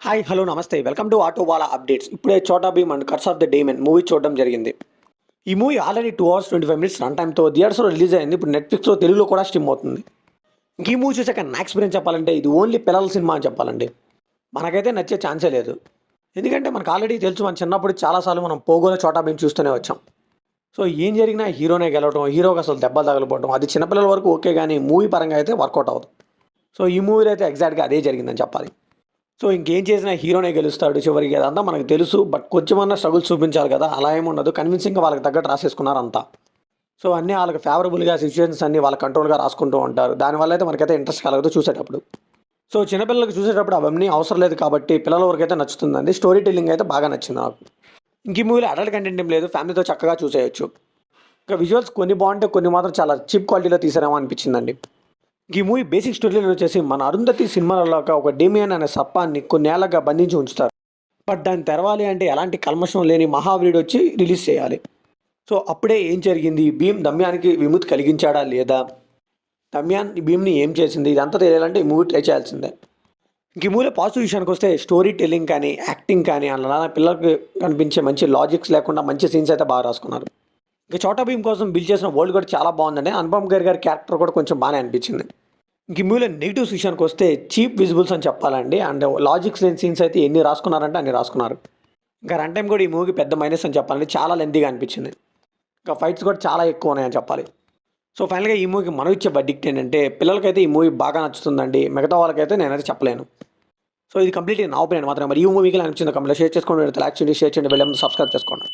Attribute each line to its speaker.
Speaker 1: Hi hello నమస్తే welcome to auto వాలా updates. ఇప్పుడే Chhota Bheem and curse of the demon movie చూడడం జరిగింది. ఈ movie already 2 hours 25 minutes run టైమ్తో థియేటర్స్లో రిలీజ్ అయింది. ఇప్పుడు నెట్ఫ్లిక్స్లో తెలుగులో కూడా స్ట్రీమ్ అవుతుంది. ఇంక ఈ మూవీ చూసాక నా ఎక్స్పీరియన్స్ చెప్పాలంటే ఇది ఓన్లీ పిల్లల సినిమా అని చెప్పాలండి. మనకైతే నచ్చే ఛాన్సే లేదు. ఎందుకంటే మనకు ఆల్రెడీ తెలుసు, మన చిన్నప్పుడు చాలాసార్లు మనం పోగోలో చోటా భీమ్ చూస్తూనే వచ్చాం. సో ఏం జరిగినా హీరోనే గెలవడం, హీరోకి అసలు దెబ్బలు తగలపోవడం, అది చిన్నపిల్లల వరకు ఓకే, కానీ మూవీ పరంగా అయితే వర్కౌట్ అవ్వదు. సో ఈ మూవీలో అయితే ఎగ్జాక్ట్గా అదే జరిగిందని చెప్పాలి. సో ఇంకేం చేసినా హీరోనే గెలుస్తాడు చివరికి, అదంతా మనకు తెలుసు. బట్ కొంచెమన్నా స్ట్రగుల్స్ చూపించాలి కదా, అలా ఏముండదు. కన్విన్సింగ్గా వాళ్ళకి తగ్గట్టు రాసేసుకున్నారు అంతా. సో అన్నీ వాళ్ళకి ఫేవరబుల్గా సిచ్యువేషన్స్ అన్నీ వాళ్ళ కంట్రోల్గా రాసుకుంటూ ఉంటారు. దానివల్ల అయితే మనకైతే ఇంట్రెస్ట్ కలగదు చూసేటప్పుడు. సో చిన్నపిల్లలకు చూసేటప్పుడు అవన్నీ అవసరం లేదు కాబట్టి పిల్లల వరకు అయితే నచ్చుతుందండి. స్టోరీ టెల్లింగ్ అయితే బాగా నచ్చింది నాకు. ఇంక ఈ మూవీలో అడల్ట్ కంటెంట్ ఏం లేదు, ఫ్యామిలీతో చక్కగా చూసేయచ్చు. ఇంకా విజువల్స్ కొన్ని బాగుంటే, కొన్ని మాత్రం చాలా చీప్ క్వాలిటీలో తీసారేమో అనిపించిందండి. ఈ మూవీ బేసిక్ స్టోరీలో వచ్చేసి మన అరుంధతి సినిమాలలో ఒక డేమియన్ అనే సర్పాన్ని కొన్నేళ్లగా బంధించి ఉంచుతారు. బట్ దాన్ని తెరవాలి అంటే ఎలాంటి కల్మషం లేని మహావీరుడు వచ్చి రిలీజ్ చేయాలి. సో అప్పుడే ఏం జరిగింది, భీమ్ దమ్యానికి విముక్తి కలిగించాడా లేదా, దమ్యాన్ భీమ్ని ఏం చేసింది, ఇదంతా తెలియాలంటే ఈ మూవీ ట్రై చేయాల్సిందే. ఇంక ఈ మూవీలో పాజిటివ్ విషయానికి వస్తే స్టోరీ టెల్లింగ్ కానీ, యాక్టింగ్ కానీ, అలా పిల్లలకి కనిపించే మంచి లాజిక్స్ లేకుండా మంచి సీన్స్ అయితే బాగా రాసుకున్నారు. ఇంకా చోటా భీమ్ కోసం బిల్డ్ చేసిన వరల్డ్ కూడా చాలా బాగుందండి. అనుపమ్ ఖేర్ గారి క్యారెక్టర్ కూడా కొంచెం బాగానే అనిపించింది. ఇంక ఈ మూవీలో నెగిటివ్స్ విషయానికి వస్తే చీప్ విజువల్స్ అని చెప్పాలండి. అండ్ లాజిక్స్ లేని సీన్స్ అయితే ఎన్ని రాసుకున్నారంటే అన్ని రాసుకున్నారు. ఇంకా రన్ టైం కూడా ఈ మూవీకి పెద్ద మైనస్ అని చెప్పాలండి, చాలా లెంతీగా అనిపించింది. ఇంకా ఫైట్స్ కూడా చాలా ఎక్కువ ఉన్నాయని చెప్పాలి. సో ఫైనల్గా ఈ మూవీకి మనం ఇచ్చే బడ్జెక్ట్ ఏంటంటే, పిల్లలకైతే ఈ మూవీ బాగా నచ్చుతుందండి, మిగతా వాళ్ళకైతే నేనైతే చెప్పలేను. సో ఇది కంప్లీట్లీ నా ఒపీనియన్ మాత్రమే. మరి ఈ మూవీకి అనిపించింది కంప్లీట్ షేర్ చేసుకోండి, లైక్ చేయండి, షేర్ చేయండి, వెళ్ళి సబ్స్క్రైబ్ చేసుకోండి.